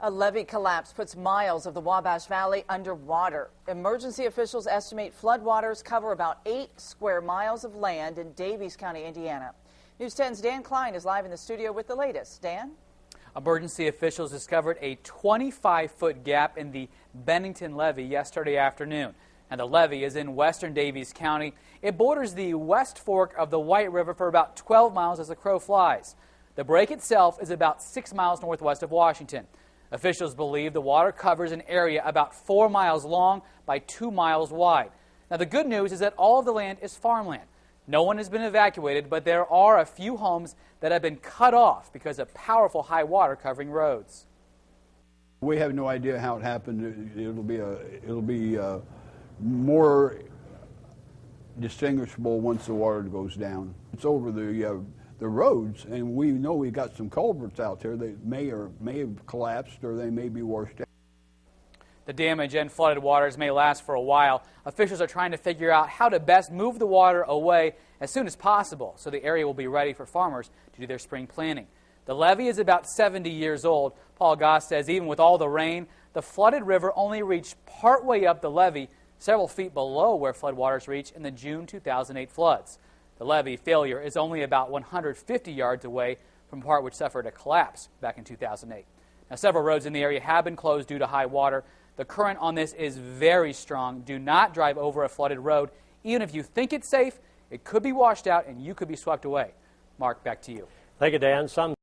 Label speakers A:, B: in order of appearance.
A: A levee collapse puts miles of the Wabash Valley underwater. Emergency officials estimate floodwaters cover about 8 square miles of land in Daviess County, Indiana. News 10's Dan KLEIN is live in the studio with the latest. Dan?
B: Emergency officials discovered a 25-foot gap in the Bennington levee yesterday afternoon. And the levee is in western Daviess County. It borders the west fork of the White River for about 12 miles as the crow flies. The break itself is about 6 miles northwest of Washington. Officials believe the water covers an area about 4 miles long by 2 miles wide. Now, the good news is that all of the land is farmland. No one has been evacuated, but there are a few homes that have been cut off because of powerful high water covering roads.
C: We have no idea how it happened. It'll be more distinguishable once the water goes down. It's over the roads, and we know we got some culverts out there that may have collapsed, or they may be washed out.
B: The damage and flooded waters may last for a while. Officials are trying to figure out how to best move the water away as soon as possible so the area will be ready for farmers to do their spring planting. The levee is about 70 years old. Paul Goss says even with all the rain, the flooded river only reached partway up the levee, several feet below where floodwaters reached in the June 2008 floods. The levee failure is only about 150 yards away from part which suffered a collapse back in 2008. Now, several roads in the area have been closed due to high water. The current on this is very strong. Do not drive over a flooded road. Even if you think it's safe, it could be washed out and you could be swept away. Mark, back to you.
D: Thank you, Dan. Some